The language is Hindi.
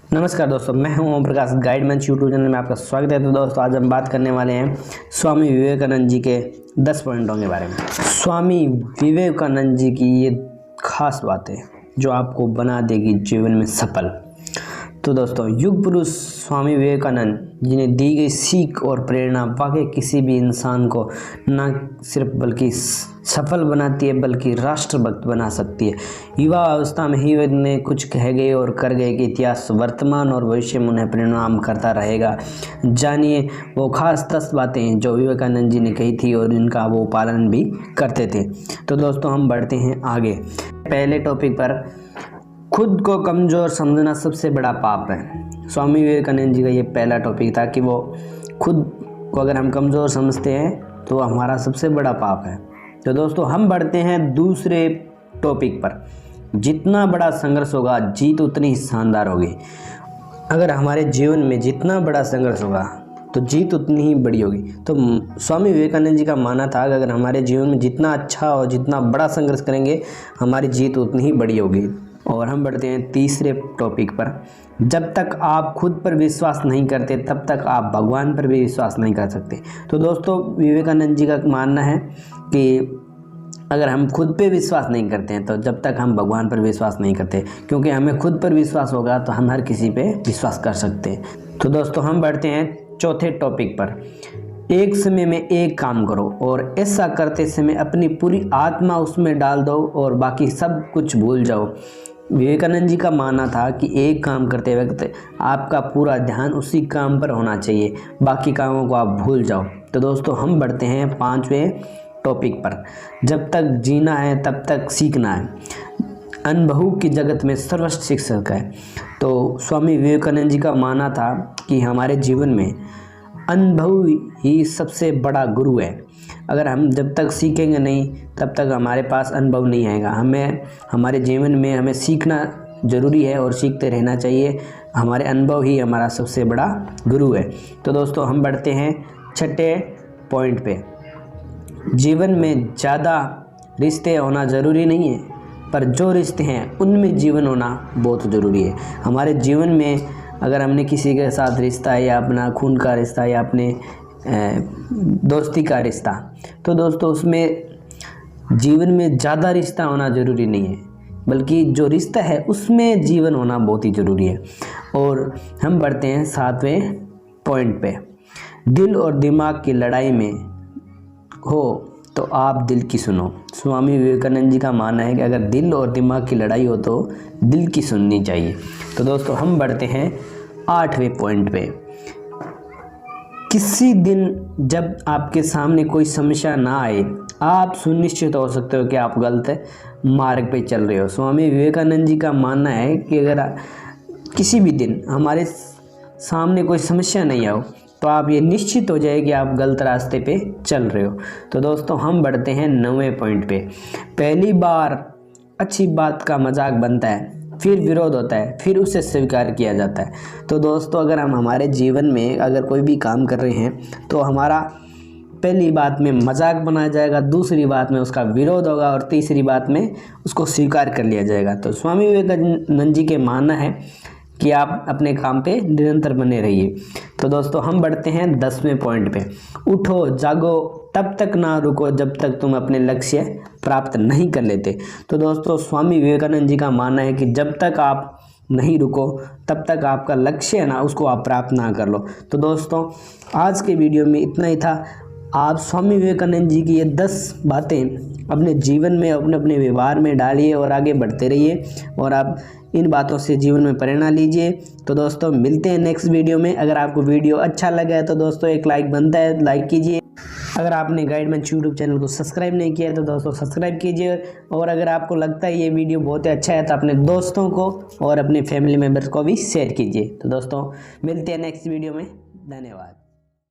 नमस्कार दोस्तों, मैं हूं ओम प्रकाश। गाइडमैन यूट्यूब चैनल में आपका स्वागत है। तो दोस्तों आज हम बात करने वाले हैं स्वामी विवेकानंद जी के 10 पॉइंटों के बारे में। स्वामी विवेकानंद जी की ये खास बातें जो आपको बना देगी जीवन में सफल। तो दोस्तों युग पुरुष स्वामी विवेकानंद जी ने दी गई सीख और प्रेरणा वाकई किसी भी इंसान को न सिर्फ बल्कि सफल बनाती है बल्कि राष्ट्रभक्त बना सकती है। युवा अवस्था में ही वे कुछ कह गए और कर गए कि इतिहास वर्तमान और भविष्य में उन्हें परिणाम करता रहेगा। जानिए वो खास 10 बातें जो विवेकानंद जी ने कही थी और इनका वो पालन भी करते थे। तो दोस्तों हम बढ़ते हैं आगे। पहले टॉपिक पर, खुद को कमज़ोर समझना सबसे बड़ा पाप है। स्वामी विवेकानंद जी का ये पहला टॉपिक था कि वो खुद को अगर हम कमज़ोर समझते हैं तो हमारा सबसे बड़ा पाप है। तो दोस्तों हम बढ़ते हैं दूसरे टॉपिक पर। जितना बड़ा संघर्ष होगा जीत उतनी ही शानदार होगी। अगर हमारे जीवन में जितना बड़ा संघर्ष होगा तो जीत उतनी ही बड़ी होगी। तो स्वामी विवेकानंद जी का मानना था कि अगर हमारे जीवन में जितना अच्छा और जितना बड़ा संघर्ष करेंगे हमारी जीत उतनी ही बड़ी होगी। और हम बढ़ते हैं तीसरे टॉपिक पर। जब तक आप खुद पर विश्वास नहीं करते तब तक आप भगवान पर भी विश्वास नहीं कर सकते। तो दोस्तों विवेकानंद जी का मानना है कि अगर हम खुद पे विश्वास नहीं करते हैं तो जब तक हम भगवान पर विश्वास नहीं करते, क्योंकि हमें खुद पर विश्वास होगा तो हम हर किसी पे विश्वास कर सकते हैं। तो दोस्तों हम बढ़ते हैं चौथे टॉपिक पर। एक समय में एक काम करो और ऐसा करते समय अपनी पूरी आत्मा उसमें डाल दो और बाकी सब कुछ भूल जाओ। विवेकानंद जी का मानना था कि एक काम करते वक्त आपका पूरा ध्यान उसी काम पर होना चाहिए, बाकी कामों को आप भूल जाओ। तो दोस्तों हम बढ़ते हैं 5वें टॉपिक पर। जब तक जीना है तब तक सीखना है। अनुभव की जगत में सर्वश्रेष्ठ शिक्षक है। तो स्वामी विवेकानंद जी का मानना था कि हमारे जीवन में अनुभव ही सबसे बड़ा गुरु है। अगर हम जब तक सीखेंगे नहीं तब तक हमारे पास अनुभव नहीं आएगा। हमें हमारे जीवन में हमें सीखना ज़रूरी है और सीखते रहना चाहिए। हमारे अनुभव ही हमारा सबसे बड़ा गुरु है। तो दोस्तों हम बढ़ते हैं 6ठे पॉइंट पे। जीवन में ज़्यादा रिश्ते होना ज़रूरी नहीं है, पर जो रिश्ते हैं उनमें जीवन होना बहुत ज़रूरी है। हमारे जीवन में अगर हमने किसी के साथ रिश्ता या अपना खून का रिश्ता या अपने दोस्ती का रिश्ता, तो दोस्तों उसमें जीवन में ज़्यादा रिश्ता होना ज़रूरी नहीं है, बल्कि जो रिश्ता है उसमें जीवन होना बहुत ही ज़रूरी है। और हम बढ़ते हैं 7वें पॉइंट पे। दिल और दिमाग की लड़ाई में हो तो आप दिल की सुनो। स्वामी विवेकानंद जी का मानना है कि अगर दिल और दिमाग की लड़ाई हो तो दिल की सुननी चाहिए। तो दोस्तों हम बढ़ते हैं 8वें पॉइंट पे। किसी दिन जब आपके सामने कोई समस्या ना आए आप सुनिश्चित हो सकते हो कि आप गलत मार्ग पे चल रहे हो। स्वामी विवेकानंद जी का मानना है कि अगर किसी भी दिन हमारे सामने कोई समस्या नहीं आओ तो आप ये निश्चित हो जाए कि आप गलत रास्ते पे चल रहे हो। तो दोस्तों हम बढ़ते हैं 9वें पॉइंट पे। पहली बार अच्छी बात का मजाक बनता है, फिर विरोध होता है, फिर उसे स्वीकार किया जाता है। तो दोस्तों अगर हम हमारे जीवन में अगर कोई भी काम कर रहे हैं तो हमारा पहली बात में मजाक बनाया जाएगा, दूसरी बात में उसका विरोध होगा और तीसरी बात में उसको स्वीकार कर लिया जाएगा। तो स्वामी विवेकानंद जी के मानना है कि आप अपने काम पे निरंतर बने रहिए। तो दोस्तों हम बढ़ते हैं 10वें पॉइंट पे। उठो जागो तब तक ना रुको जब तक तुम अपने लक्ष्य प्राप्त नहीं कर लेते। तो दोस्तों स्वामी विवेकानंद जी का मानना है कि जब तक आप नहीं रुको तब तक आपका लक्ष्य है ना उसको आप प्राप्त ना कर लो। तो दोस्तों आज के वीडियो में इतना ही था। आप स्वामी विवेकानंद जी की ये 10 बातें अपने जीवन में अपने अपने व्यवहार में डालिए और आगे बढ़ते रहिए और आप इन बातों से जीवन में प्रेरणा लीजिए। तो दोस्तों मिलते हैं नेक्स्ट वीडियो में। अगर आपको वीडियो अच्छा लगा है तो दोस्तों एक लाइक बनता है, लाइक कीजिए। अगर आपने गाइडमैन यूट्यूब चैनल को सब्सक्राइब नहीं किया है तो दोस्तों सब्सक्राइब कीजिए। और अगर आपको लगता है ये वीडियो बहुत ही अच्छा है तो अपने दोस्तों को और अपने फैमिली मेम्बर्स को भी शेयर कीजिए। तो दोस्तों मिलते हैं नेक्स्ट वीडियो में। धन्यवाद।